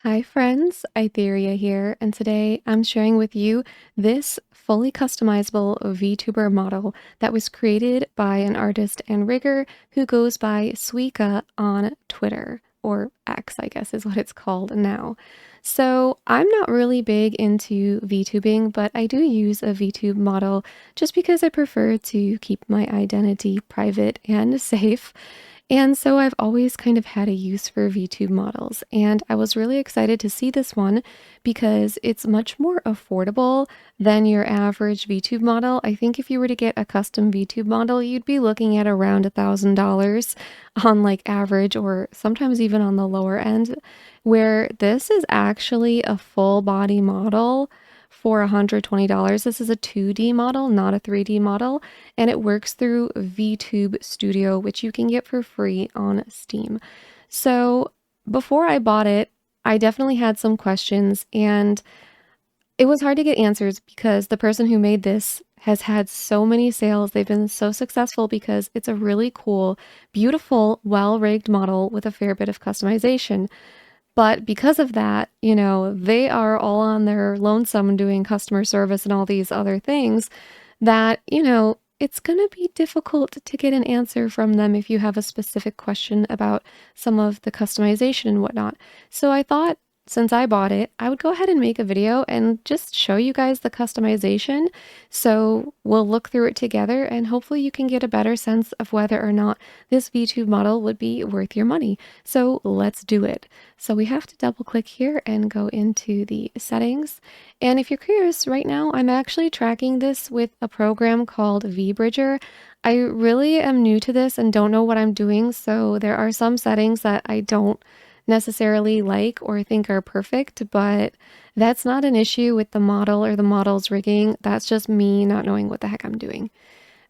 Hi friends, Aitherea here, and today I'm sharing with you this fully customizable VTuber model that was created by an artist and rigger who goes by Suiika on Twitter, or X, I guess is what it's called now. So I'm not really big into VTubing, but I do use a VTube model just because I prefer to keep my identity private and safe. And so I've always kind of had a use for VTube models, and I was really excited to see this one because it's much more affordable than your average VTube model. I think if you were to get a custom VTube model, you'd be looking at around $1,000 on like average or sometimes even on the lower end, where this is actually a full body model for $120. This is a 2D model, not a 3D model, and it works through Vtube Studio, which you can get for free on Steam. So before I bought it, I definitely had some questions, and it was hard to get answers because the person who made this has had so many sales. They've been so successful because it's a really cool, beautiful, well-rigged model with a fair bit of customization. But because of that, they are all on their lonesome doing customer service and all these other things that, it's going to be difficult to get an answer from them if you have a specific question about some of the customization and whatnot. So I thought since I bought it, I would go ahead and make a video and just show you guys the customization. So we'll look through it together and hopefully you can get a better sense of whether or not this VTube model would be worth your money. So let's do it. So we have to double click here and go into the settings. And if you're curious, right now I'm actually tracking this with a program called VBridger. I really am new to this and don't know what I'm doing, so there are some settings that I don't necessarily like or think are perfect, but that's not an issue with the model or the model's rigging. That's just me not knowing what the heck I'm doing.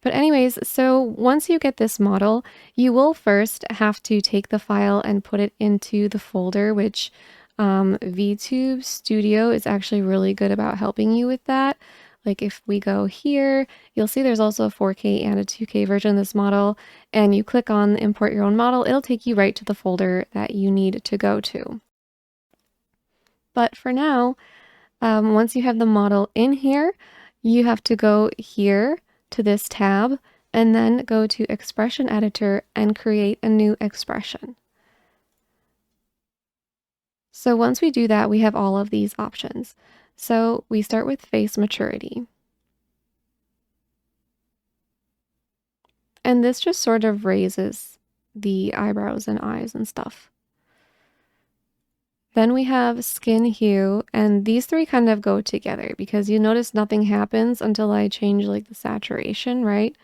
But anyways, so once you get this model, you will first have to take the file and put it into the folder, which Vtube Studio is actually really good about helping you with that. Like if we go here, you'll see there's also a 4K and a 2K version of this model, and you click on import your own model, it'll take you right to the folder that you need to go to. But for now, once you have the model in here, you have to go here to this tab and then go to Expression Editor and create a new expression. So once we do that, we have all of these options. So we start with face maturity. And this just sort of raises the eyebrows and eyes and stuff. Then we have skin hue, and these three kind of go together because you notice nothing happens until I change like the saturation, right?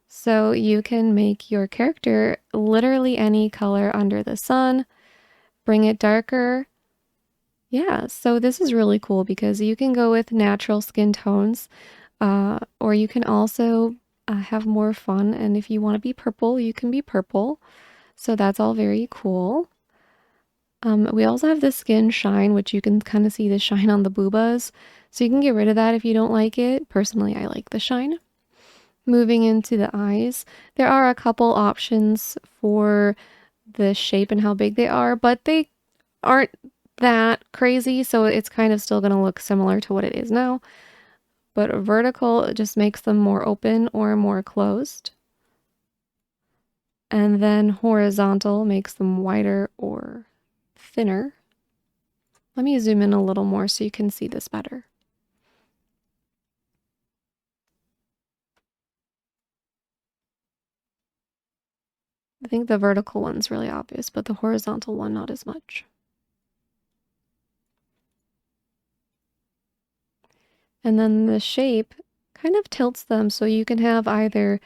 So you can make your character literally any color under the sun, bring it darker. Yeah, so this is really cool because you can go with natural skin tones, or you can also have more fun. And if you want to be purple, you can be purple. So that's all very cool. We also have the skin shine, which you can kind of see the shine on the boobas. So you can get rid of that if you don't like it. Personally, I like the shine. Moving into the eyes, there are a couple options for the shape and how big they are, but they aren't that crazy, so it's kind of still going to look similar to what it is now. But vertical just makes them more open or more closed. And then horizontal makes them wider or thinner. Let me zoom in a little more so you can see this better. I think the vertical one's really obvious, but the horizontal one not as much. And then the shape kind of tilts them so you can have either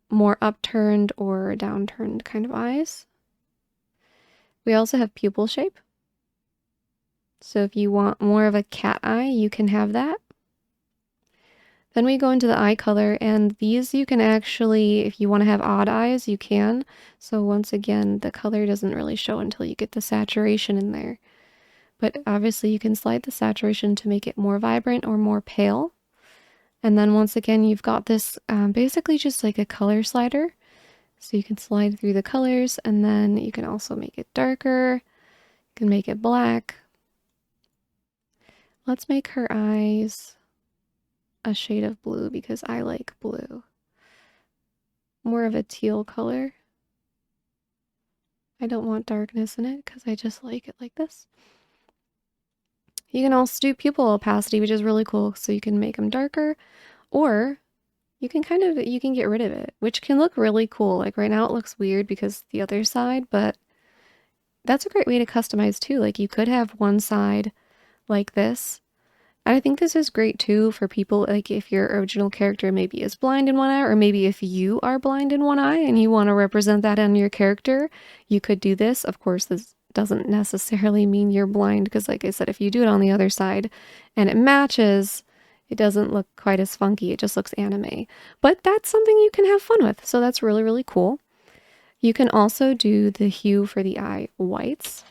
more upturned or downturned kind of eyes. We also have pupil shape. So if you want more of a cat eye, you can have that. Then we go into the eye color, and these you can actually, if you want to have odd eyes, you can. So once again, the color doesn't really show until you get the saturation in there. But obviously you can slide the saturation to make it more vibrant or more pale. And then once again, you've got this basically just like a color slider. So you can slide through the colors, and then you can also make it darker. Can make it black. Let's make her eyes a shade of blue because I like blue. More of a teal color. I don't want darkness in it because I just like it like this. You can also do pupil opacity, which is really cool. So you can make them darker, or you can get rid of it, which can look really cool. Like right now it looks weird because the other side, but that's a great way to customize too. Like you could have one side like this. And I think this is great too for people, like if your original character maybe is blind in one eye, or maybe if you are blind in one eye and you want to represent that on your character, you could do this. Of course, this doesn't necessarily mean you're blind because like I said, if you do it on the other side and it matches, it doesn't look quite as funky. It just looks anime. But that's something you can have fun with. So that's really, really cool. You can also do the hue for the eye whites.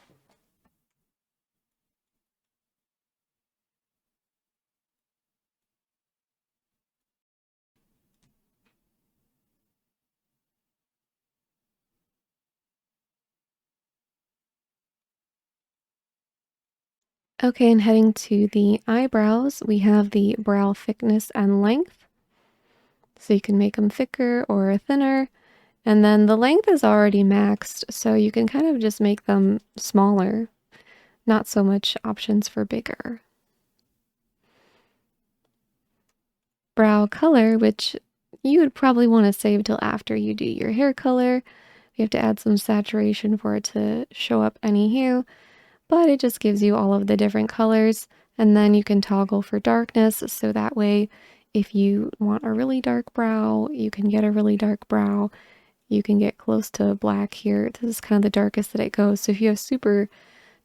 Okay, and heading to the eyebrows, we have the brow thickness and length. So you can make them thicker or thinner. And then the length is already maxed, so you can kind of just make them smaller. Not so much options for bigger. Brow color, which you would probably want to save till after you do your hair color. You have to add some saturation for it to show up any hue, but it just gives you all of the different colors. And then you can toggle for darkness, so that way if you want a really dark brow, you can get a really dark brow. You can get close to black here. This is kind of the darkest that it goes. So if you have super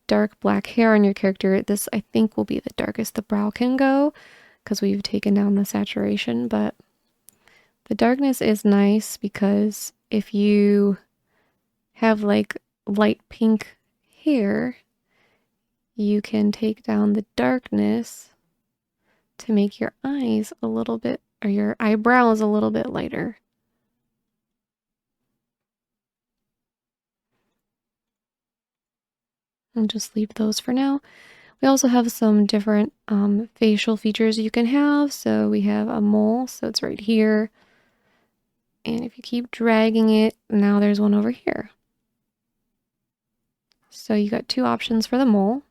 dark black hair on your character, this I think will be the darkest the brow can go because we've taken down the saturation. But the darkness is nice because if you have like light pink hair, you can take down the darkness to make your eyes a little bit, or your eyebrows a little bit lighter. I'll just leave those for now. We also have some different facial features you can have. So we have a mole, so it's right here. And if you keep dragging it, now there's one over here. So you got two options for the mole.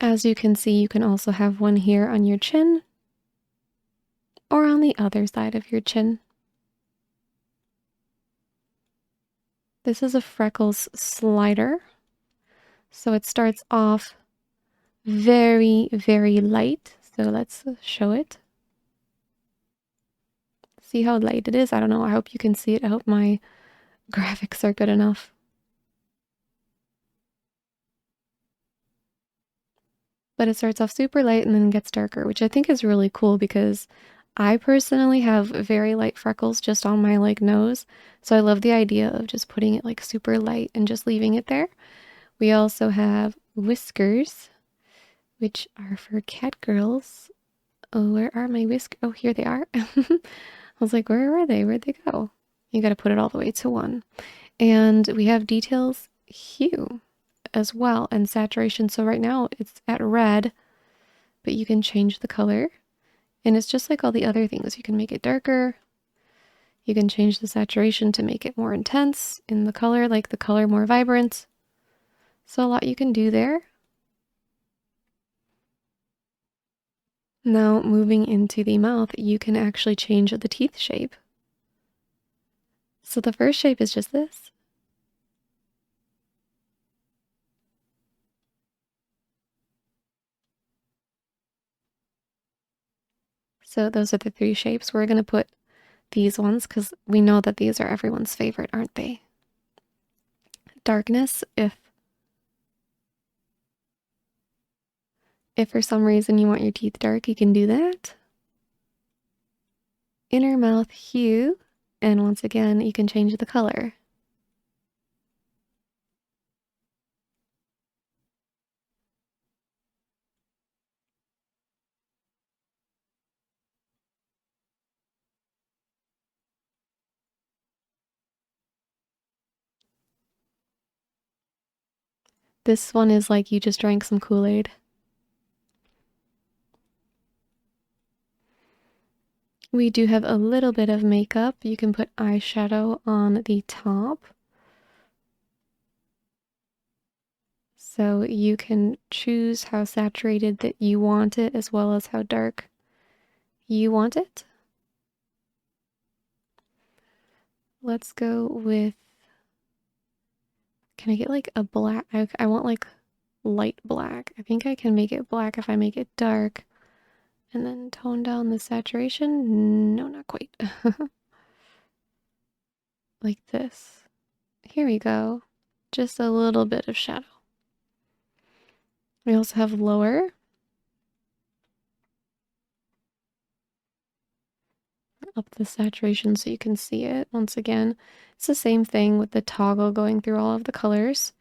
As you can see, you can also have one here on your chin or on the other side of your chin. This is a freckles slider. So it starts off very, very light. So let's show it. See how light it is? I don't know. I hope you can see it. I hope my graphics are good enough. But it starts off super light and then gets darker, which I think is really cool because I personally have very light freckles just on my like nose. So I love the idea of just putting it like super light and just leaving it there. We also have whiskers, which are for cat girls. Oh, where are my whiskers? Oh, here they are. I was like, where are they? Where'd they go? You got to put it all the way to 1. And we have details hue as well and saturation. So right now it's at red, but you can change the color. And it's just like all the other things. You can make it darker. You can change the saturation to make it more intense in the color, like the color more vibrant. So a lot you can do there. Now moving into the mouth, you can actually change the teeth shape. So the first shape is just this. So those are the 3 shapes. We're going to put these ones because we know that these are everyone's favorite, aren't they? Darkness, if for some reason you want your teeth dark, you can do that. Inner mouth hue, and once again, you can change the color. This one is like you just drank some Kool-Aid. We do have a little bit of makeup. You can put eyeshadow on the top. So you can choose how saturated that you want it as well as how dark you want it. Let's go with, can I get like a black? I want like light black. I think I can make it black if I make it dark. And then tone down the saturation. No, not quite. Like this. Here we go. Just a little bit of shadow. We also have lower. Up the saturation so you can see it. Once again, it's the same thing with the toggle going through all of the colors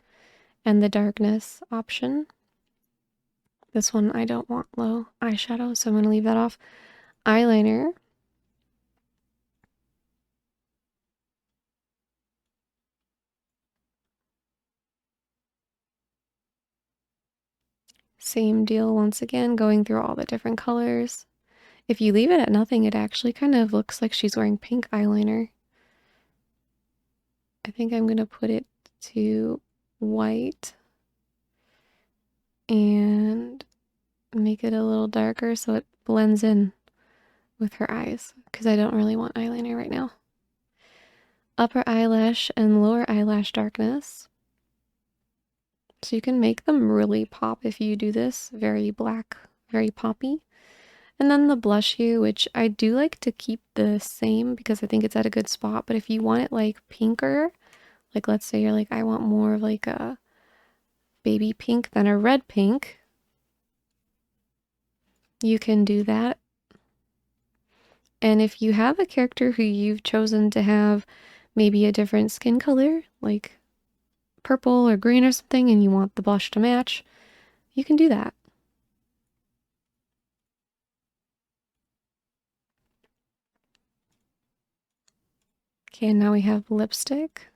and the darkness option. This one I don't want low eyeshadow, so I'm going to leave that off. Eyeliner. Same deal once again, going through all the different colors. If you leave it at nothing, it actually kind of looks like she's wearing pink eyeliner. I think I'm going to put it to white and make it a little darker so it blends in with her eyes, because I don't really want eyeliner right now. Upper eyelash and lower eyelash darkness. So you can make them really pop if you do this. Very black, very poppy. And then the blush hue, which I do like to keep the same because I think it's at a good spot. But if you want it like pinker, like let's say you're like, I want more of like a baby pink than a red pink, you can do that. And if you have a character who you've chosen to have maybe a different skin color, like purple or green or something, and you want the blush to match, you can do that. Okay, and now we have lipstick.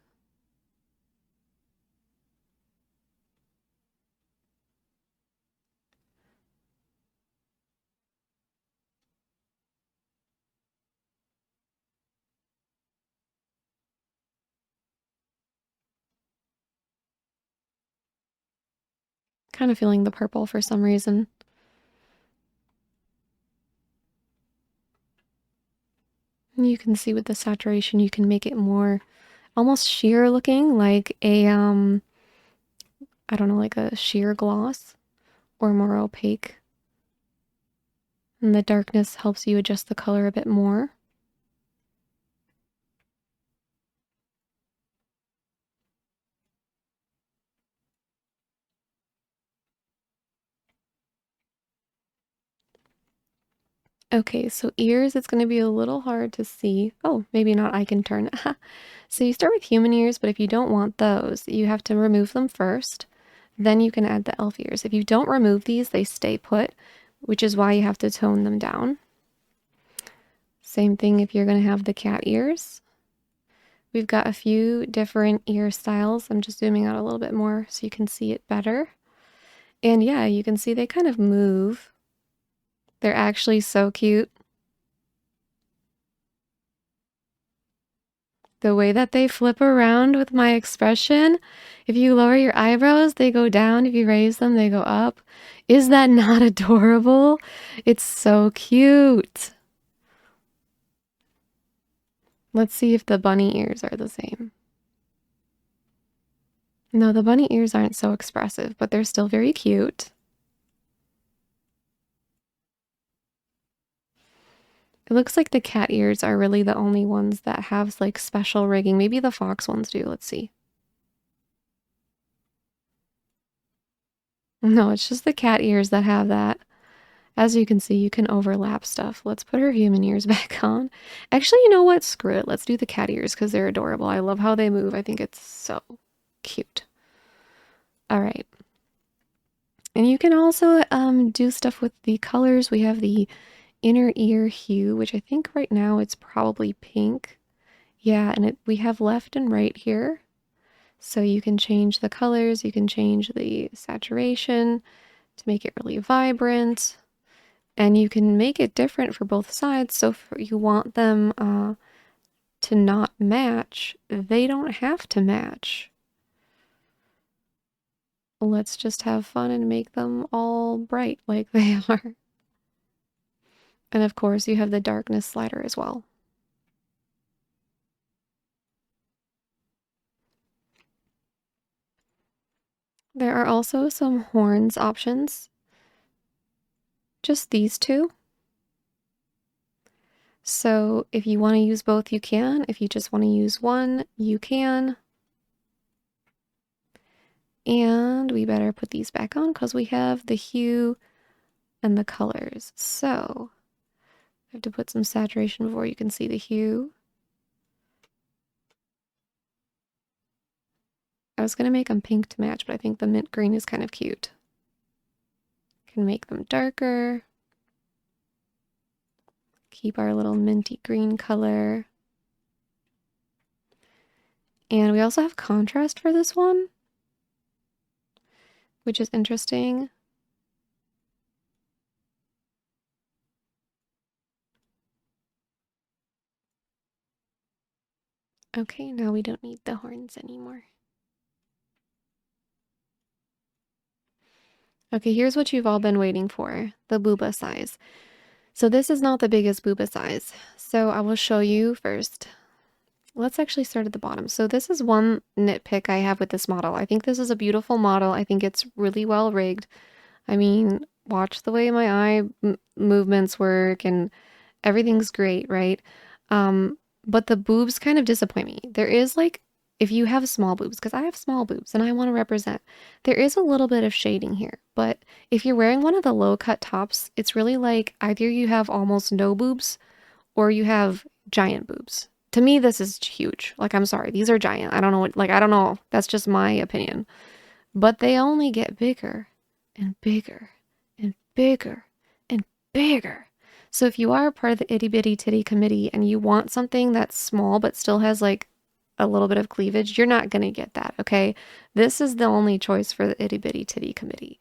Kind of feeling the purple for some reason. And you can see with the saturation, you can make it more almost sheer looking, like a, I don't know, like a sheer gloss or more opaque. And the darkness helps you adjust the color a bit more. Okay, so ears, it's going to be a little hard to see. Oh, maybe not, I can turn. So you start with human ears, but if you don't want those, you have to remove them first. Then you can add the elf ears. If you don't remove these, they stay put, which is why you have to tone them down. Same thing if you're going to have the cat ears. We've got a few different ear styles. I'm just zooming out a little bit more so you can see it better. And yeah, you can see they kind of move. They're actually so cute. The way that they flip around with my expression. If you lower your eyebrows, they go down. If you raise them, they go up. Is that not adorable? It's so cute. Let's see if the bunny ears are the same. No, the bunny ears aren't so expressive, but they're still very cute. It looks like the cat ears are really the only ones that have like special rigging. Maybe the fox ones do. Let's see. No, it's just the cat ears that have that. As you can see, you can overlap stuff. Let's put her human ears back on. Actually, you know what? Screw it. Let's do the cat ears because they're adorable. I love how they move. I think it's so cute. All right. And you can also do stuff with the colors. We have the inner ear hue, which I think right now it's probably pink. Yeah, and we have left and right here. So you can change the colors, you can change the saturation to make it really vibrant, and you can make it different for both sides. So if you want them to not match, they don't have to match. Let's just have fun and make them all bright like they are. And of course, you have the darkness slider as well. There are also some horns options. Just these two. So if you want to use both, you can. If you just want to use one, you can. And we better put these back on because we have the hue and the colors. So I have to put some saturation before you can see the hue. I was going to make them pink to match, but I think the mint green is kind of cute. Can make them darker. Keep our little minty green color. And we also have contrast for this one, which is interesting. Okay, now we don't need the horns anymore. Okay, here's what you've all been waiting for, the booba size. So this is not the biggest booba size. So I will show you first. Let's actually start at the bottom. So this is one nitpick I have with this model. I think this is a beautiful model. I think it's really well rigged. I mean, watch the way my eye movements work and everything's great, right? But the boobs kind of disappoint me. There is like, if you have small boobs, because I have small boobs and I want to represent, there is a little bit of shading here. But if you're wearing one of the low cut tops, it's really like either you have almost no boobs or you have giant boobs. To me, this is huge. Like, I'm sorry, these are giant. I don't know what, like, I don't know. That's just my opinion. But they only get bigger and bigger and bigger and bigger. So if you are a part of the itty bitty titty committee and you want something that's small but still has like a little bit of cleavage, you're not going to get that, okay? This is the only choice for the itty bitty titty committee.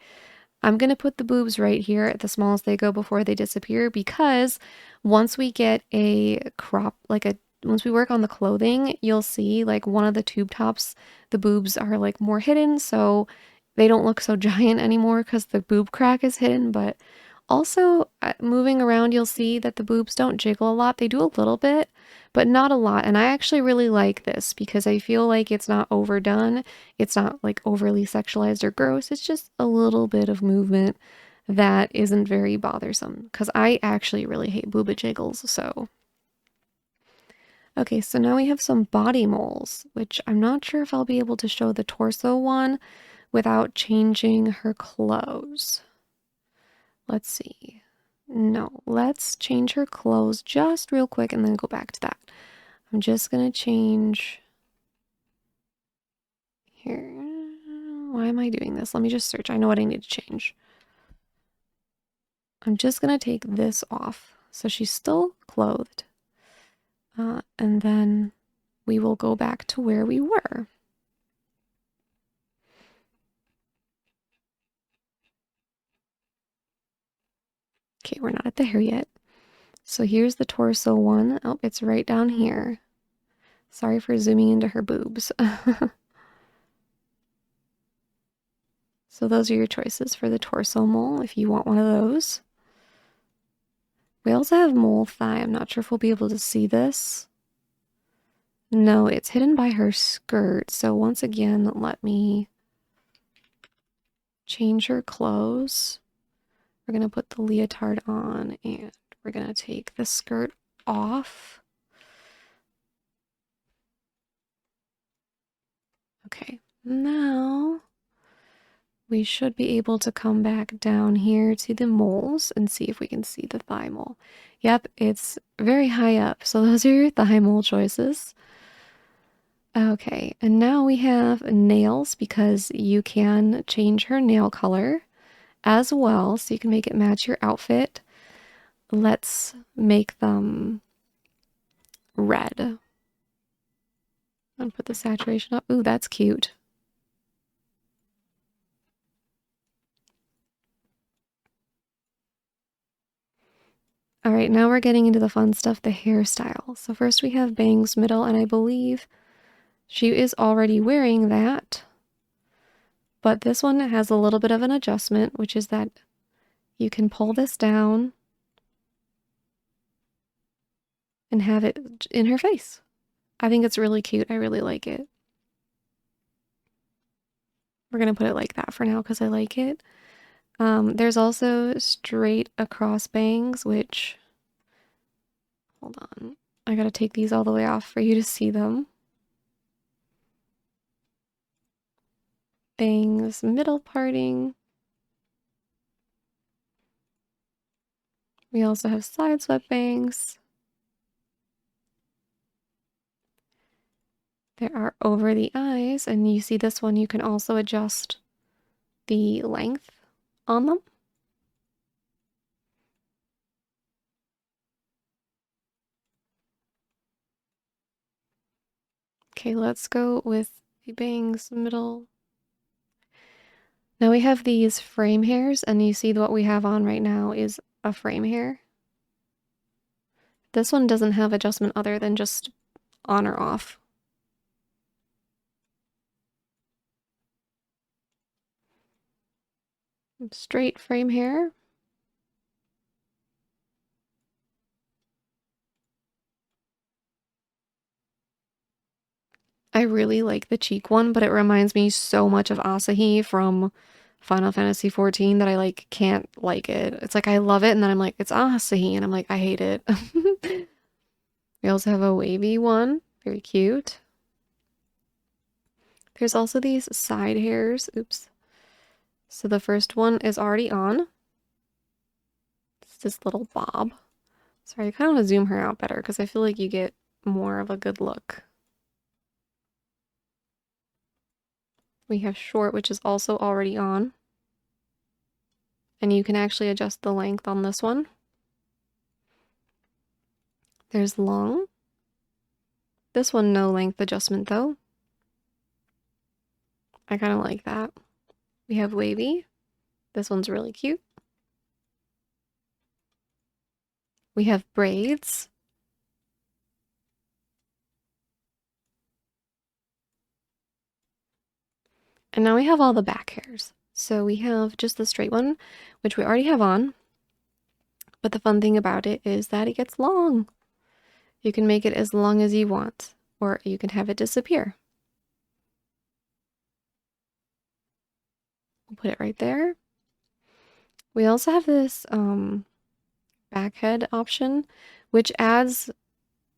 I'm going to put the boobs right here at the smallest they go before they disappear, because once we get a crop, once we work on the clothing, you'll see like one of the tube tops, the boobs are like more hidden, so they don't look so giant anymore because the boob crack is hidden. But also moving around, you'll see that the boobs don't jiggle a lot. They do a little bit, but not a lot. And I actually really like this because I feel like it's not overdone. It's not like overly sexualized or gross. It's just a little bit of movement that isn't very bothersome, because I actually really hate booba jiggles. So okay, so now we have some body moles, which I'm not sure if I'll be able to show the torso one without changing her clothes. Let's see. No, let's change her clothes just real quick and then go back to that. I'm just gonna change here. Why am I doing this? Let me just search. I know what I need to change. I'm just gonna take this off. So she's still clothed. And then we will go back to where we were. Okay, we're not at the hair yet. So here's the torso one. Oh, it's right down here. Sorry for zooming into her boobs. So those are your choices for the torso mole if you want one of those. We also have mole thigh. I'm not sure if we'll be able to see this. No, it's hidden by her skirt. So once again, let me change her clothes. We're going to put the leotard on and we're going to take the skirt off. Okay, now we should be able to come back down here to the moles and see if we can see the thigh mole. Yep, it's very high up. So those are your thigh mole choices. Okay, and now we have nails, because you can change her nail color as well, so you can make it match your outfit. Let's make them red. I'm gonna put the saturation up. Ooh, that's cute. All right, now we're getting into the fun stuff, the hairstyle. So first we have bangs middle, and I believe she is already wearing that. But this one has a little bit of an adjustment, which is that you can pull this down and have it in her face. I think it's really cute. I really like it. We're going to put it like that for now because I like it. There's also straight across bangs, which, hold on, I gotta take these all the way off for you to see them. Bangs, middle parting. We also have side swept bangs. There are over the eyes, and you see this one, you can also adjust the length on them. Okay, let's go with the bangs middle. Now we have these frame hairs, and you see what we have on right now is a frame hair. This one doesn't have adjustment other than just on or off. Straight frame hair. I really like the cheek one, but it reminds me so much of Asahi from Final Fantasy XIV that I like can't like it. It's like I love it, and then I'm like, it's Asahi, and I'm like, I hate it. We also have a wavy one, very cute. There's also these side hairs. Oops. So the first one is already on. It's this little bob. Sorry, I kind of want to zoom her out better because I feel like you get more of a good look. We have short, which is also already on. And you can actually adjust the length on this one. There's long. This one, no length adjustment though. I kind of like that. We have wavy. This one's really cute. We have braids. And now we have all the back hairs. So we have just the straight one, which we already have on. But the fun thing about it is that it gets long. You can make it as long as you want, or you can have it disappear. We'll put it right there. We also have this back head option, which adds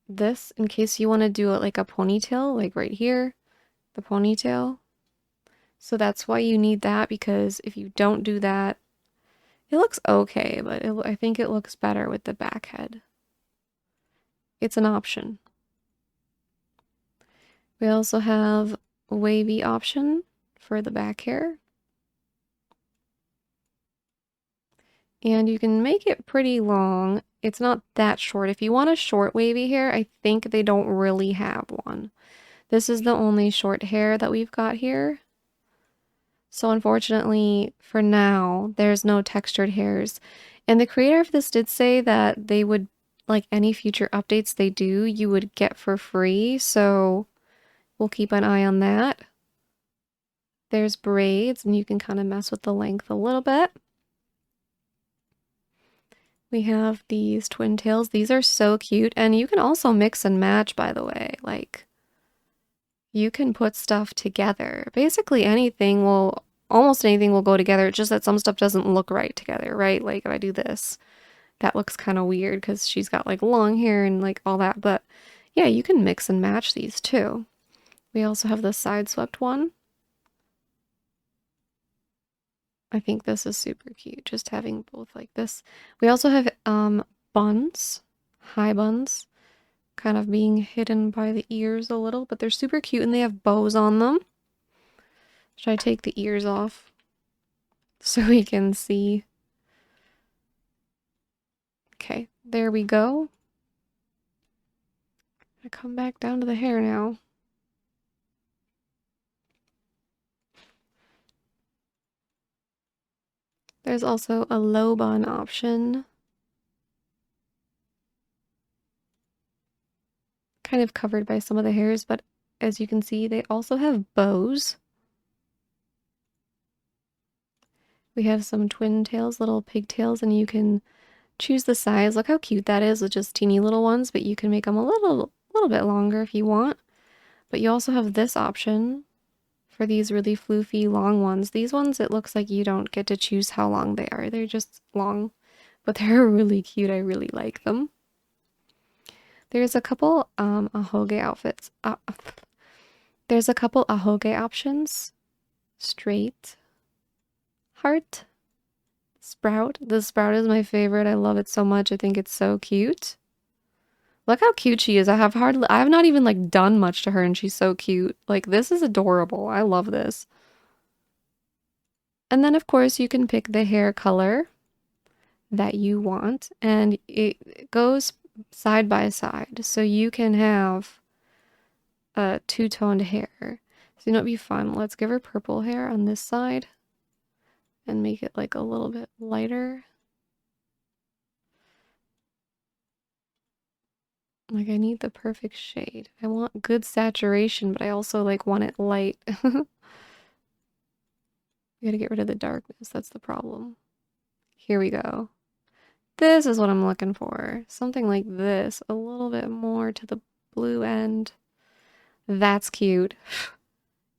this in case you want to do it like a ponytail, like right here, the ponytail. So that's why you need that, because if you don't do that, it looks okay, but I think it looks better with the back head. It's an option. We also have a wavy option for the back hair. And you can make it pretty long. It's not that short. If you want a short wavy hair, I think they don't really have one. This is the only short hair that we've got here. So unfortunately, for now, there's no textured hairs. And the creator of this did say that they would, like any future updates they do, you would get for free. So we'll keep an eye on that. There's braids, and you can kind of mess with the length a little bit. We have these twin tails. These are so cute. And you can also mix and match, by the way. Like, you can put stuff together. Basically almost anything will go together. It's just that some stuff doesn't look right together, right? Like if I do this, that looks kind of weird because she's got like long hair and like all that. But yeah, you can mix and match these too. We also have the side swept one. I think this is super cute, just having both like this. We also have buns, high buns, kind of being hidden by the ears a little, but they're super cute and they have bows on them. Should I take the ears off so we can see? Okay, there we go. I come back down to the hair now. There's also a low bun option. Kind of covered by some of the hairs, but as you can see, they also have bows. We have some twin tails, little pigtails, and you can choose the size. Look how cute that is with just teeny little ones, but you can make them a little bit longer if you want. But you also have this option for these really floofy long ones. These ones, it looks like you don't get to choose how long they are. They're just long, but they're really cute. I really like them. There's a couple ahoge outfits. There's a couple ahoge options. Straight, heart, sprout. The sprout is my favorite. I love it so much. I think it's so cute. Look how cute she is. I have not even like done much to her and she's so cute. Like this is adorable. I love this. And then of course you can pick the hair color that you want and it goes side by side. So you can have a two-toned hair. So you know, it'd be fun. Let's give her purple hair on this side and make it like a little bit lighter. Like I need the perfect shade. I want good saturation, but I also like want it light. We gotta get rid of the darkness. That's the problem. Here we go. This is what I'm looking for. Something like this. A little bit more to the blue end. That's cute.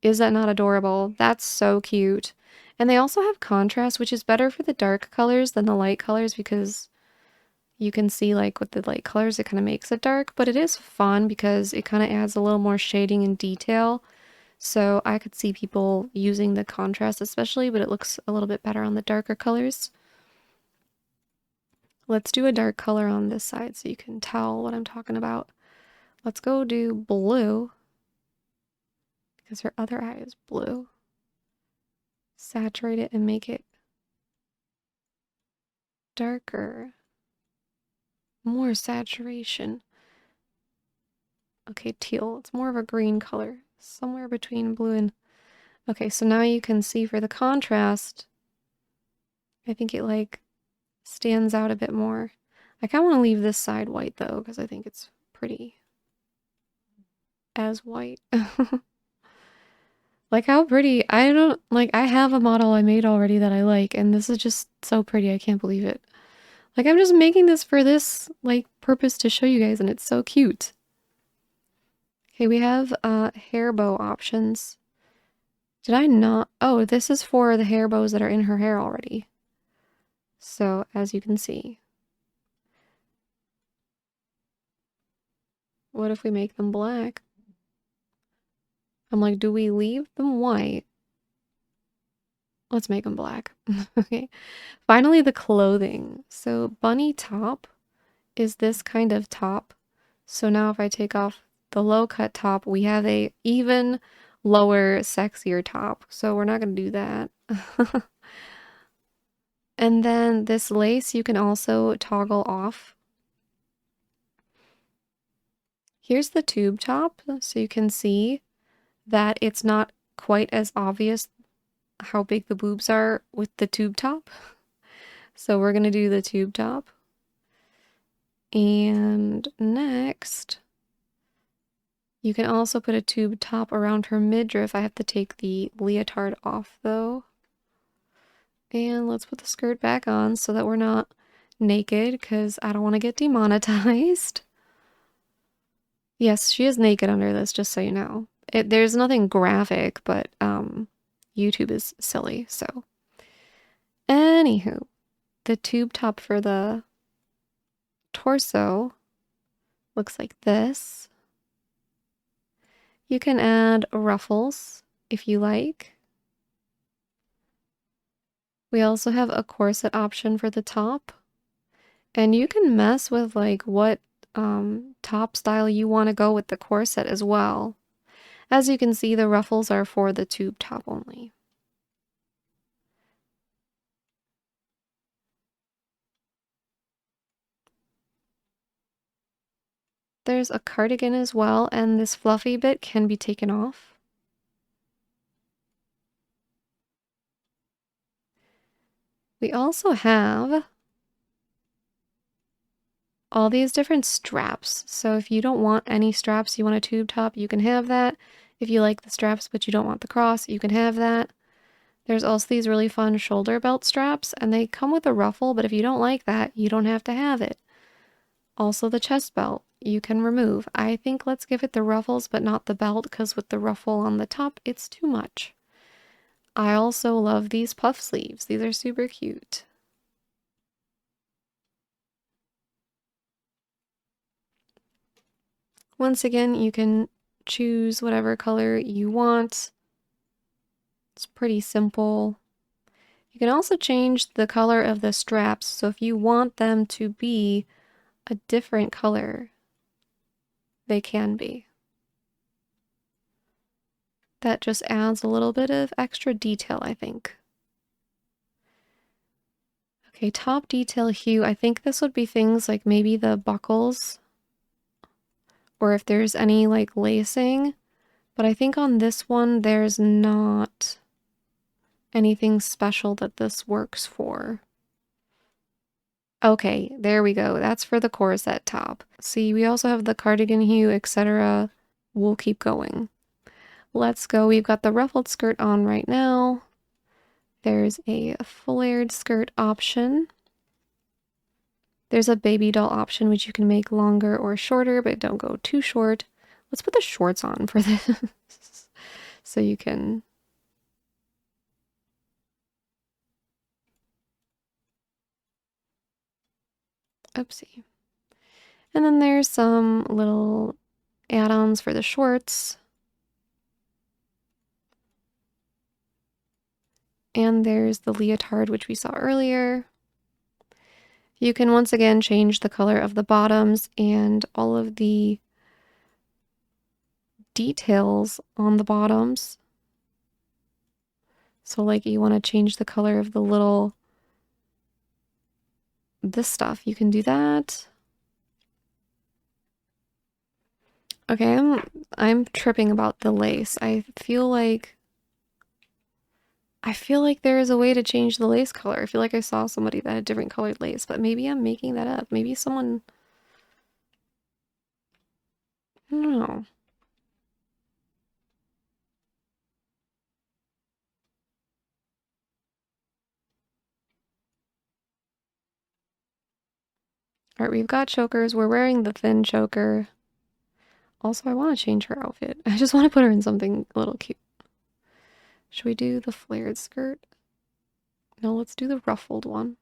Is that not adorable? That's so cute. And they also have contrast, which is better for the dark colors than the light colors because you can see like with the light colors, it kind of makes it dark, but it is fun because it kind of adds a little more shading and detail. So I could see people using the contrast especially, but it looks a little bit better on the darker colors. Let's do a dark color on this side so you can tell what I'm talking about. Let's go do blue because her other eye is blue. Saturate it and make it darker. More saturation. Okay, teal. It's more of a green color. Somewhere between blue and... Okay, so now you can see for the contrast, I think it like stands out a bit more. I kind of want to leave this side white though, because I think it's pretty as white. Like how pretty. I don't like, I have a model I made already that I like, and this is just so pretty. I can't believe it. Like I'm just making this for this like purpose to show you guys, and it's so cute. Okay, we have hair bow options. Did I not? Oh, this is for the hair bows that are in her hair already. So, as you can see. What if we make them black? I'm like, do we leave them white? Let's make them black. Okay. Finally, the clothing. So, bunny top is this kind of top. So now if I take off the low cut top, we have a even lower, sexier top. So we're not going to do that. And then this lace you can also toggle off. Here's the tube top, so you can see that it's not quite as obvious how big the boobs are with the tube top. So we're going to do the tube top. And next, you can also put a tube top around her midriff. I have to take the leotard off though. And let's put the skirt back on so that we're not naked because I don't want to get demonetized. Yes, she is naked under this, just so you know. There's nothing graphic, but YouTube is silly, so. Anywho, the tube top for the torso looks like this. You can add ruffles if you like. We also have a corset option for the top. And you can mess with like what top style you want to go with the corset as well. As you can see, the ruffles are for the tube top only. There's a cardigan as well, and this fluffy bit can be taken off. We also have all these different straps. So if you don't want any straps, you want a tube top, you can have that. If you like the straps but you don't want the cross, you can have that. There's also these really fun shoulder belt straps, and they come with a ruffle, but if you don't like that, you don't have to have it. Also the chest belt, you can remove. I think let's give it the ruffles, but not the belt, because with the ruffle on the top, it's too much. I also love these puff sleeves. These are super cute. Once again, you can choose whatever color you want. It's pretty simple. You can also change the color of the straps, so if you want them to be a different color, they can be. That just adds a little bit of extra detail, I think. Okay, top detail hue. I think this would be things like maybe the buckles, or if there's any like lacing, but I think on this one there's not anything special that this works for. Okay, there we go. That's for the corset top. See, we also have the cardigan hue, etc. We'll keep going. Let's go. We've got the ruffled skirt on right now. There's a flared skirt option. There's a baby doll option, which you can make longer or shorter, but don't go too short. Let's put the shorts on for this. So you can... Oopsie. And then there's some little add-ons for the shorts. And there's the leotard, which we saw earlier. You can once again change the color of the bottoms and all of the details on the bottoms. So like you want to change the color of the little, this stuff, you can do that. Okay, I'm tripping about the lace. I feel like there is a way to change the lace color. I feel like I saw somebody that had different colored lace, but maybe I'm making that up. Maybe someone, I don't know. All right, we've got chokers. We're wearing the thin choker. Also, I want to change her outfit. I just want to put her in something a little cute. Should we do the flared skirt? No, let's do the ruffled one.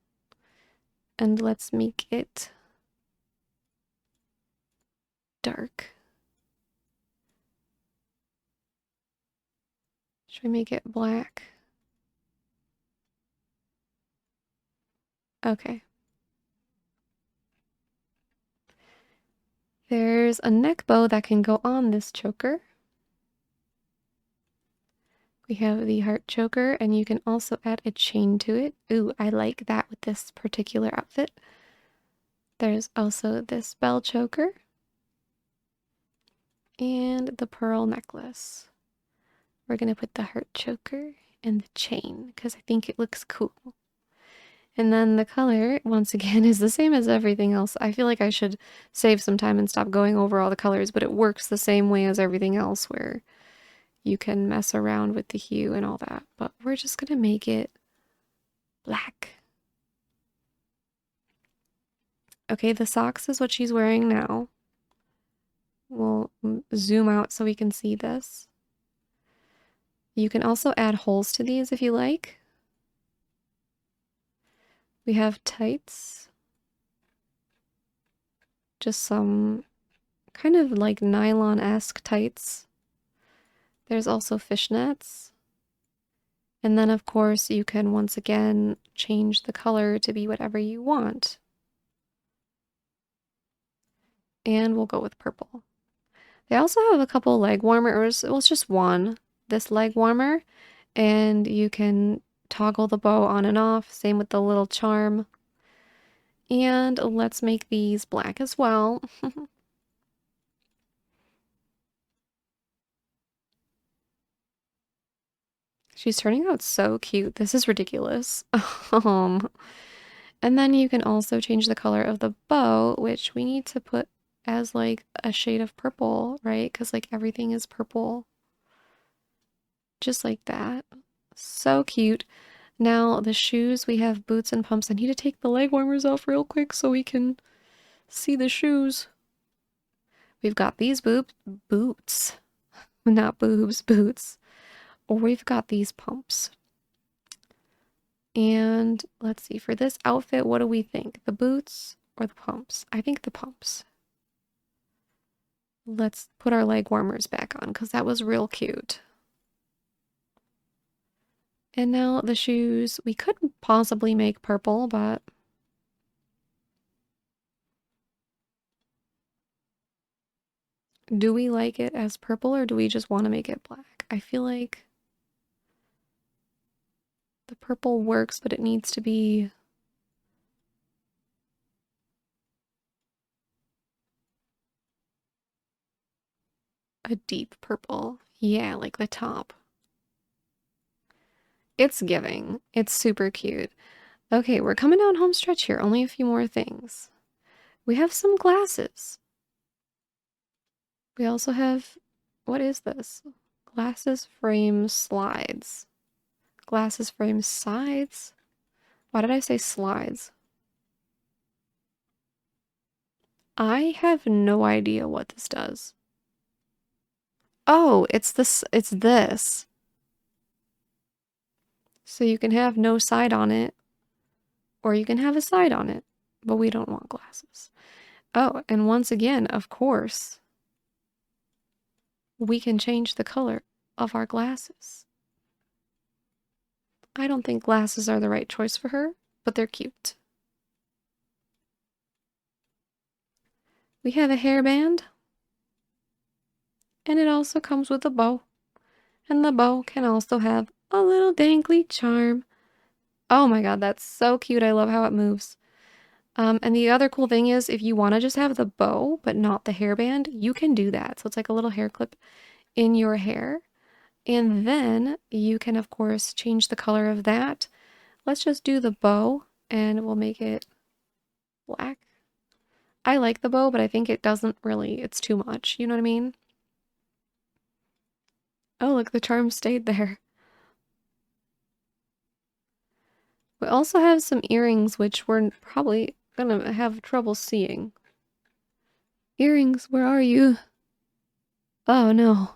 And let's make it dark. Should we make it black? Okay. There's a neck bow that can go on this choker. We have the heart choker, and you can also add a chain to it. Ooh, I like that with this particular outfit. There's also this bell choker. And the pearl necklace. We're going to put the heart choker and the chain because I think it looks cool. And then the color, once again, is the same as everything else. I feel like I should save some time and stop going over all the colors, but it works the same way as everything else where you can mess around with the hue and all that. But we're just going to make it black. Okay, the socks is what she's wearing now. We'll zoom out so we can see this. You can also add holes to these if you like. We have tights. Just some kind of like nylon-esque tights. There's also fishnets. And then of course you can once again change the color to be whatever you want. And we'll go with purple. They also have a couple leg warmers. Well, it's just one, this leg warmer. And you can toggle the bow on and off. Same with the little charm. And let's make these black as well. She's turning out so cute. This is ridiculous. And then you can also change the color of the bow, which we need to put as like a shade of purple, right? Because like everything is purple. Just like that. So cute. Now the shoes, we have boots and pumps. I need to take the leg warmers off real quick so we can see the shoes. We've got these boots. Not boobs, boots. Or we've got these pumps. And let's see, for this outfit, what do we think? The boots or the pumps? I think the pumps. Let's put our leg warmers back on because that was real cute. And now the shoes, we could possibly make purple, but do we like it as purple or do we just want to make it black? I feel like the purple works, but it needs to be a deep purple. Yeah, like the top. It's giving. It's super cute. Okay, we're coming down home stretch here. Only a few more things. We have some glasses. We also have, what is this? Glasses frame slides. Glasses frame sides? Why did I say slides? I have no idea what this does. Oh, it's this. So you can have no side on it, or you can have a side on it, but we don't want glasses. Oh, and once again, of course, we can change the color of our glasses. I don't think glasses are the right choice for her, but they're cute. We have a hairband, and it also comes with a bow. And the bow can also have a little dangly charm. Oh my god, that's so cute. I love how it moves. And the other cool thing is if you want to just have the bow, but not the hairband, you can do that. So it's like a little hair clip in your hair. And then you can, of course, change the color of that. Let's just do the bow and we'll make it black. I like the bow, but I think it doesn't really, it's too much. You know what I mean? Oh, look, the charm stayed there. We also have some earrings, which we're probably gonna have trouble seeing. Earrings, where are you? Oh no.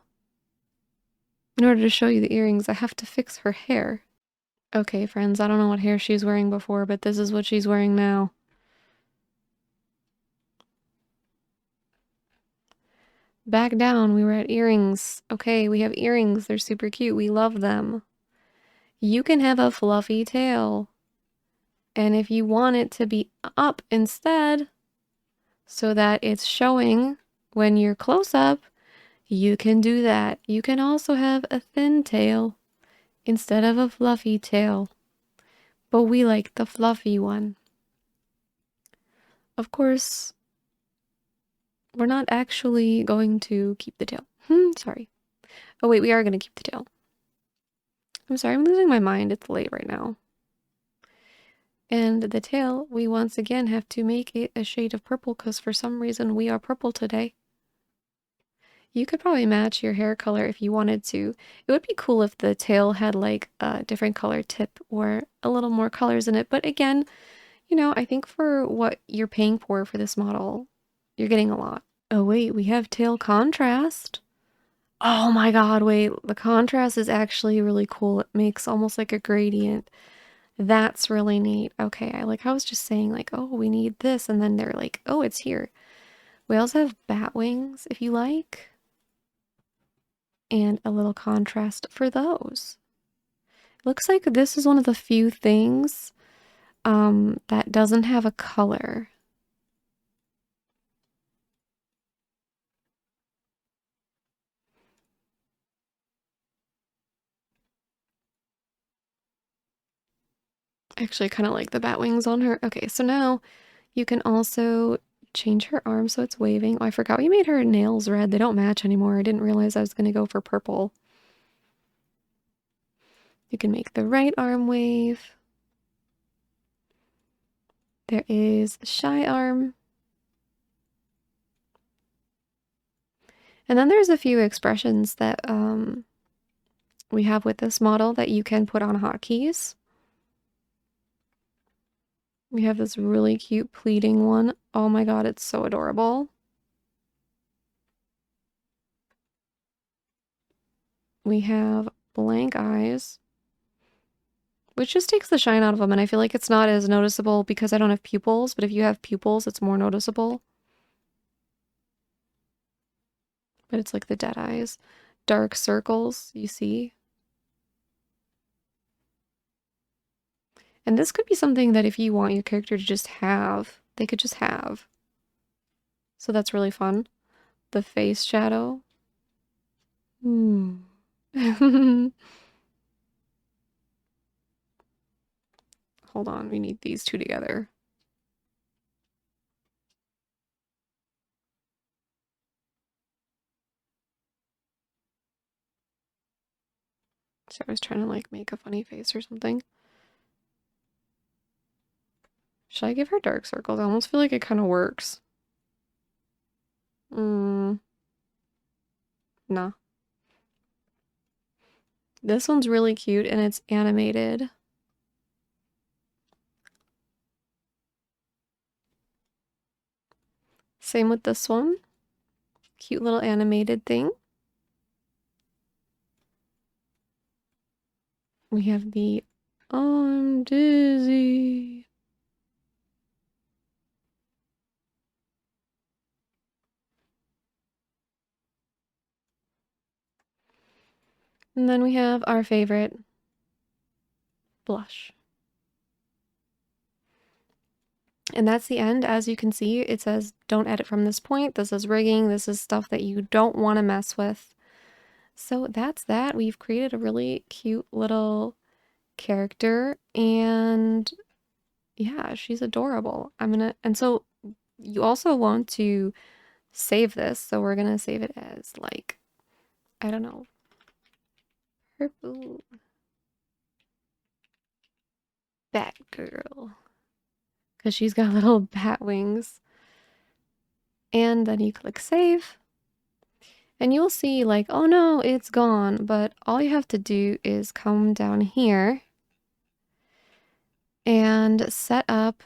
In order to show you the earrings, I have to fix her hair. Okay, friends, I don't know what hair she's wearing before, but this is what she's wearing now. Back down, we were at earrings. Okay, we have earrings. They're super cute. We love them. You can have a fluffy tail. And if you want it to be up instead, so that it's showing when you're close up, you can do that. You can also have a thin tail instead of a fluffy tail. But we like the fluffy one. Of course, we're not actually going to keep the tail. Sorry. Oh wait, we are going to keep the tail. I'm sorry, I'm losing my mind. It's late right now. And the tail, we once again have to make it a shade of purple because for some reason we are purple today. You could probably match your hair color if you wanted to. It would be cool if the tail had like a different color tip or a little more colors in it. But again, you know, I think for what you're paying for this model, you're getting a lot. Oh wait, we have tail contrast. Oh my god, wait, the contrast is actually really cool. It makes almost like a gradient. That's really neat. Okay, I was just saying like, oh, we need this, and then they're like, oh, it's here. We also have bat wings if you like. And a little contrast for those. It looks like this is one of the few things that doesn't have a color. Actually, I kind of like the bat wings on her. Okay, so now you can also change her arm so it's waving. Oh, I forgot we made her nails red. They don't match anymore. I didn't realize I was going to go for purple. You can make the right arm wave. There is shy arm. And then there's a few expressions that we have with this model that you can put on hotkeys. We have this really cute pleating one. Oh my god, it's so adorable. We have blank eyes, which just takes the shine out of them, and I feel like it's not as noticeable because I don't have pupils, but if you have pupils, it's more noticeable. But it's like the dead eyes. Dark circles, you see? And this could be something that if you want your character to just have, they could just have. So that's really fun. The face shadow. Hold on, we need these two together. So I was trying to like make a funny face or something. Should I give her dark circles? I almost feel like it kind of works. Nah. This one's really cute and it's animated. Same with this one. Cute little animated thing. We have the I'm dizzy. And then we have our favorite blush. And that's the end. As you can see, it says don't edit from this point. This is rigging. This is stuff that you don't want to mess with. So that's that. We've created a really cute little character and yeah, she's adorable. And so you also want to save this. So we're gonna save it as like, I don't know, purple bat girl. Because she's got little bat wings. And then you click save. And you'll see like, oh no, it's gone. But all you have to do is come down here and set up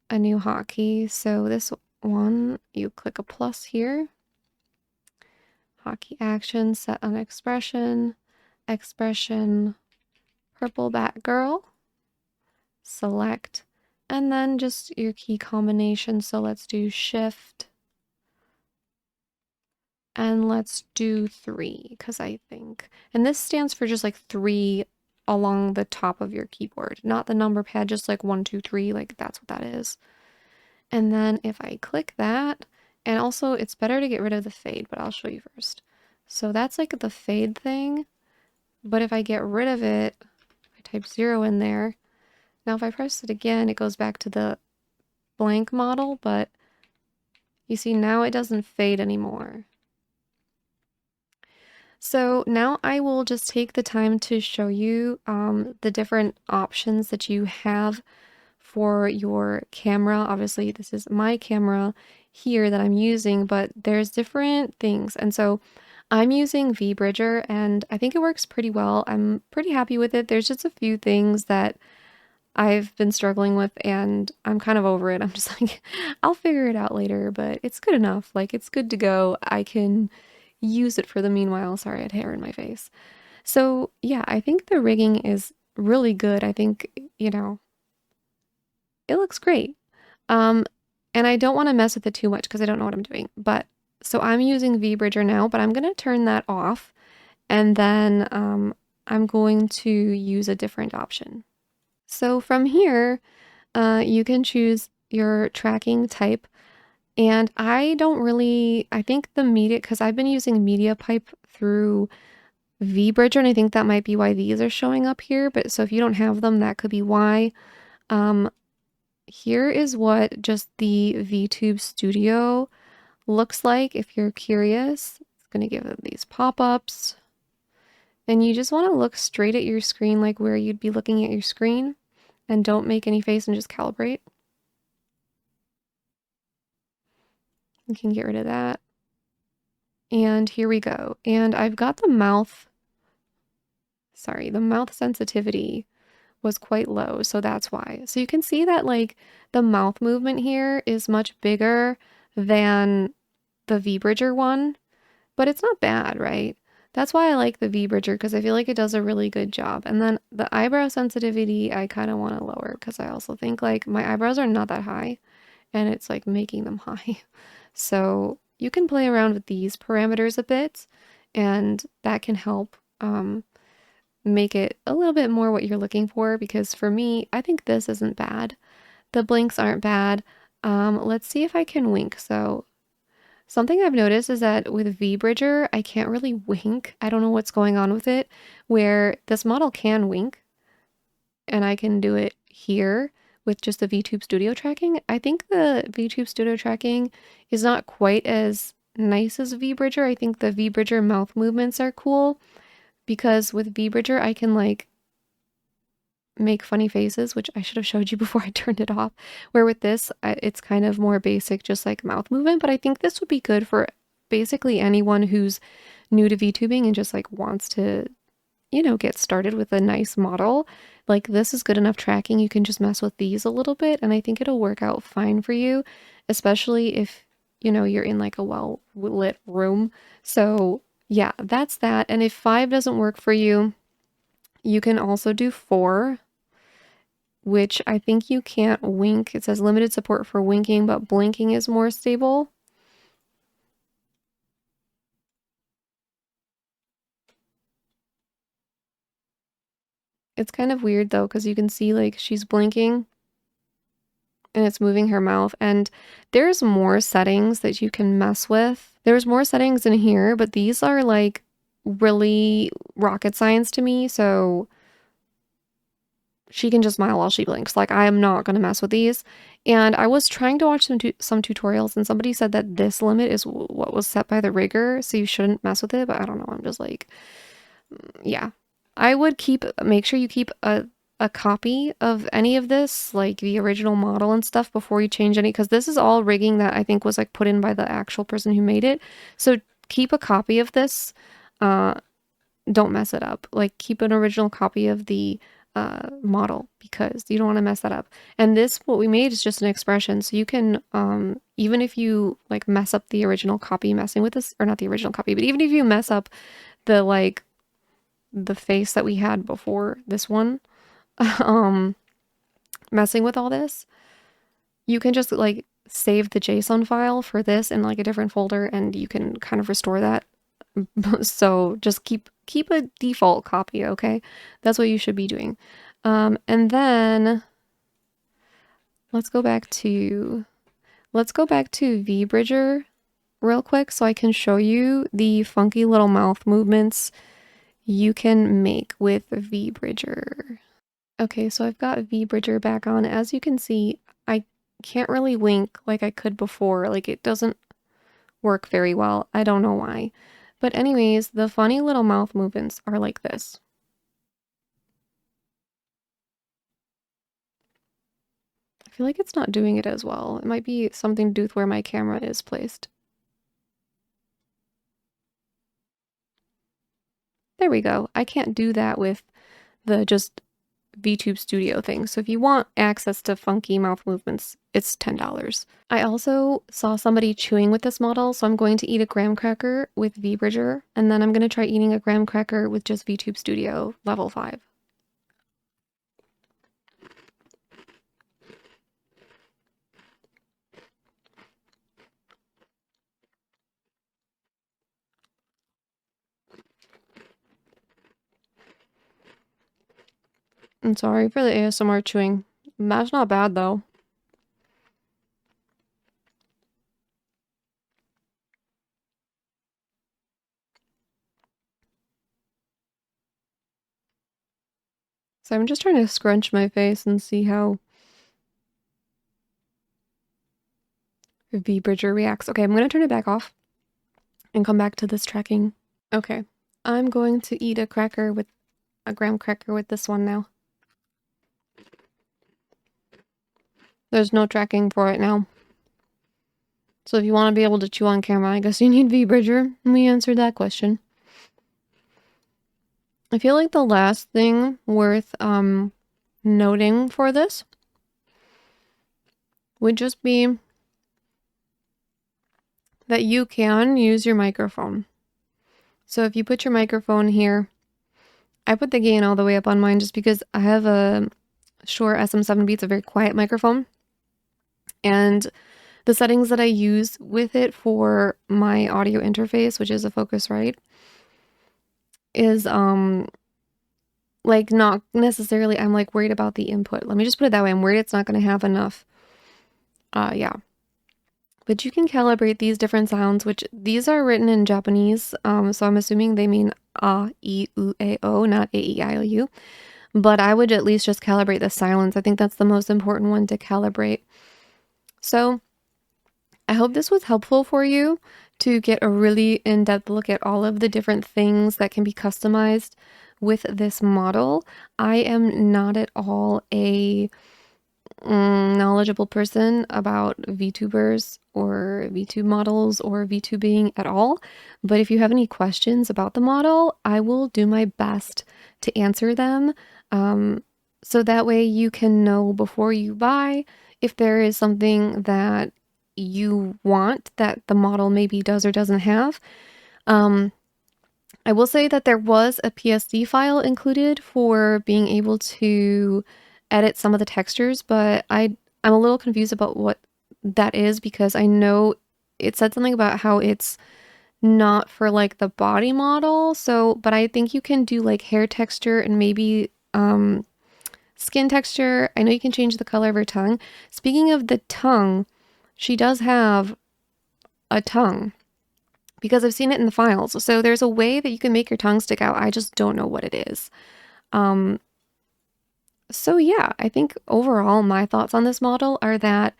a new hotkey. So this one, you click a plus here. Hotkey action, set an expression. Expression, purple bat girl. Select. And then just your key combination. So let's do shift. And let's do 3, because I think, and this stands for just like 3 along the top of your keyboard, not the number pad, just like 1, 2, 3, like that's what that is. And then if I click that, and also it's better to get rid of the fade, but I'll show you first. So that's like the fade thing, but if I get rid of it, I type 0 in there. Now if I press it again, it goes back to the blank model, but you see now it doesn't fade anymore. So now I will just take the time to show you the different options that you have for your camera. Obviously, this is my camera here that I'm using, but there's different things. And so I'm using VBridger and I think it works pretty well. I'm pretty happy with it. There's just a few things that I've been struggling with and I'm kind of over it. I'm just like, I'll figure it out later, but it's good enough. Like, it's good to go. I can use it for the meanwhile. Sorry, I had hair in my face. So yeah, I think the rigging is really good. I think, you know, it looks great. And I don't want to mess with it too much because I don't know what I'm doing. But so I'm using VBridger now, but I'm going to turn that off. And then I'm going to use a different option. So from here, you can choose your tracking type. And I think the media, because I've been using media pipe through VBridger, and I think that might be why these are showing up here. But so if you don't have them, that could be why. Here is what just the Vtube Studio looks like if you're curious. It's going to give it these pop-ups. And you just want to look straight at your screen, like where you'd be looking at your screen, and don't make any face and just calibrate. You can get rid of that. And here we go. And I've got the mouth, sorry, the mouth sensitivity was quite low, so that's why. So you can see that like the mouth movement here is much bigger than the VBridger one, but it's not bad, right? That's why I like the VBridger, because I feel like it does a really good job. And then the eyebrow sensitivity, I kind of want to lower, because I also think like my eyebrows are not that high, and it's like making them high. So you can play around with these parameters a bit, and that can help make it a little bit more what you're looking for, because for me, I think this isn't bad. The blinks aren't bad. Let's see if I can wink. So something I've noticed is that with VBridger, I can't really wink. I don't know what's going on with it, where this model can wink, and I can do it here with just the Vtube Studio tracking. I think the Vtube Studio tracking is not quite as nice as VBridger. I think the VBridger mouth movements are cool, because with VBridger, I can like make funny faces, which I should have showed you before I turned it off. Where with this, it's kind of more basic, just like mouth movement. But I think this would be good for basically anyone who's new to VTubing and just like wants to, you know, get started with a nice model. Like this is good enough tracking. You can just mess with these a little bit, and I think it'll work out fine for you, especially if, you know, you're in like a well-lit room. So yeah, that's that. And if 5 doesn't work for you, you can also do 4, which I think you can't wink. It says limited support for winking, but blinking is more stable. It's kind of weird though, because you can see like she's blinking and it's moving her mouth, and there's more settings that you can mess with. There's more settings in here, but these are like really rocket science to me, so she can just smile while she blinks. Like, I am not going to mess with these. And I was trying to watch some tutorials, and somebody said that this limit is what was set by the rigger, so you shouldn't mess with it, but I don't know. I'm just like, yeah. I would make sure you keep a copy of any of this, like the original model and stuff, before you change any, because this is all rigging that I think was like put in by the actual person who made it. So keep a copy of this. Don't mess it up. Like, keep an original copy of the model, because you don't want to mess that up. And this, what we made, is just an expression, so you can even if you like mess up the original copy messing with this, or not the original copy, but even if you mess up the like the face that we had before this one, messing with all this, you can just like save the JSON file for this in like a different folder, and you can kind of restore that. So just keep a default copy, okay? That's what you should be doing. And then let's go back to VBridger real quick, so I can show you the funky little mouth movements you can make with VBridger. Okay, so I've got VBridger back on. As you can see, I can't really wink like I could before. Like, it doesn't work very well. I don't know why. But anyways, the funny little mouth movements are like this. I feel like it's not doing it as well. It might be something to do with where my camera is placed. There we go. I can't do that with the just Vtube Studio thing. So if you want access to funky mouth movements, it's $10. I also saw somebody chewing with this model, so I'm going to eat a graham cracker with VBridger, and then I'm going to try eating a graham cracker with just Vtube Studio level 5. I'm sorry for the ASMR chewing. That's not bad though. So I'm just trying to scrunch my face and see how VBridger reacts. Okay, I'm going to turn it back off and come back to this tracking. Okay, I'm going to eat a graham cracker with this one now. There's no tracking for it now. So if you want to be able to chew on camera, I guess you need VBridger. And we answered that question. I feel like the last thing worth noting for this would just be that you can use your microphone. So if you put your microphone here, I put the gain all the way up on mine just because I have a Shure SM7B. It's a very quiet microphone. And the settings that I use with it for my audio interface, which is a Focusrite, is like not necessarily, I'm like worried about the input. Let me just put it that way. I'm worried it's not going to have enough. Yeah. But you can calibrate these different sounds, which these are written in Japanese. So I'm assuming they mean a, e, u, e, o, not a, e, I, o, u. But I would at least just calibrate the silence. I think that's the most important one to calibrate. So I hope this was helpful for you to get a really in-depth look at all of the different things that can be customized with this model. I am not at all a knowledgeable person about VTubers or VTube models or VTubing at all. But if you have any questions about the model, I will do my best to answer them. So that way you can know before you buy if there is something that you want that the model maybe does or doesn't have. I will say that there was a PSD file included for being able to edit some of the textures, but I'm a little confused about what that is because I know it said something about how it's not for like the body model. So, but I think you can do like hair texture and maybe skin texture. I know you can change the color of her tongue. Speaking of the tongue, she does have a tongue because I've seen it in the files. So there's a way that you can make your tongue stick out. I just don't know what it is. So yeah, I think overall my thoughts on this model are that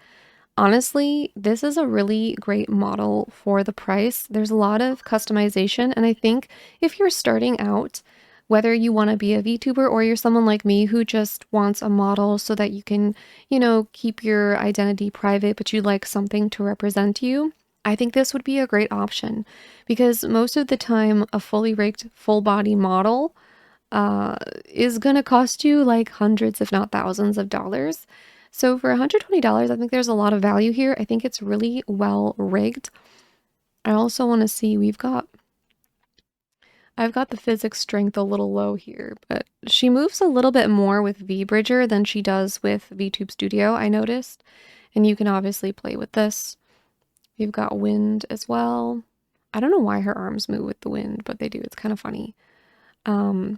honestly, this is a really great model for the price. There's a lot of customization, and I think if you're starting out, whether you want to be a VTuber or you're someone like me who just wants a model so that you can, you know, keep your identity private, but you like something to represent you, I think this would be a great option because most of the time a fully rigged full body model is gonna cost you like hundreds, if not thousands of dollars. So for $120, I think there's a lot of value here. I think it's really well rigged. I also want to see, I've got the physics strength a little low here, but she moves a little bit more with VBridger than she does with Vtube Studio, I noticed. And you can obviously play with this. You've got wind as well. I don't know why her arms move with the wind, but they do. It's kind of funny. I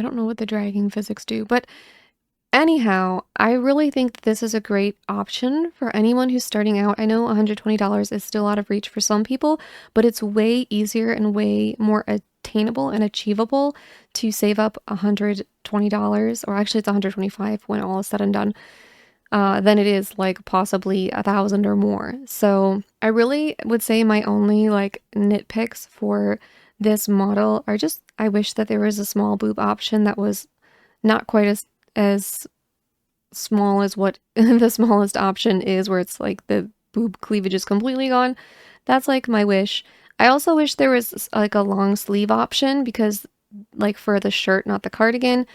don't know what the dragging physics do, but anyhow, I really think that this is a great option for anyone who's starting out. I know $120 is still out of reach for some people, but it's way easier and way more attainable and achievable to save up $120, or actually it's $125 when all is said and done, than it is like possibly $1,000 or more. So I really would say my only like nitpicks for this model are just, I wish that there was a small boob option that was not quite as small as what the smallest option is, where it's like the boob cleavage is completely gone. That's like my wish. I also wish there was like a long sleeve option because like for the shirt, not the cardigan.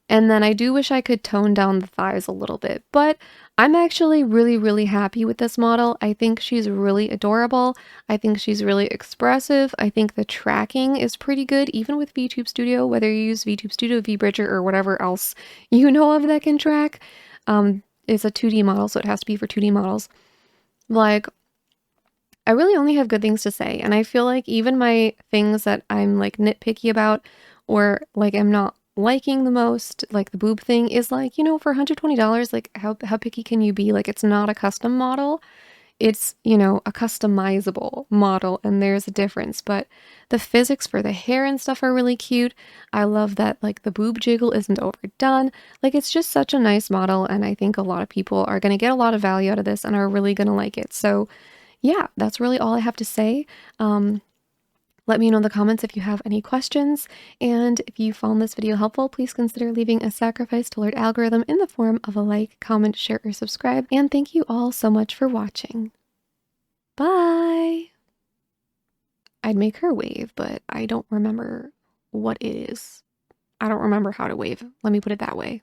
And then I do wish I could tone down the thighs a little bit, but I'm actually really, really happy with this model. I think she's really adorable. I think she's really expressive. I think the tracking is pretty good, even with Vtube Studio, whether you use Vtube Studio, VBridger, or whatever else you know of that can track. It's a 2D model, so it has to be for 2D models. Like, I really only have good things to say, and I feel like even my things that I'm like nitpicky about, or like I'm not liking the most, like the boob thing, is like, you know, for $120, like how picky can you be? Like, it's not a custom model. It's, you know, a customizable model, and there's a difference. But the physics for the hair and stuff are really cute. I love that like the boob jiggle isn't overdone. Like, it's just such a nice model, and I think a lot of people are going to get a lot of value out of this and are really going to like it. So yeah, that's really all I have to say. Let me know in the comments if you have any questions, and if you found this video helpful, please consider leaving a sacrifice to Lord Algorithm in the form of a like, comment, share, or subscribe, and thank you all so much for watching. Bye! I'd make her wave, but I don't remember what it is. I don't remember how to wave. Let me put it that way.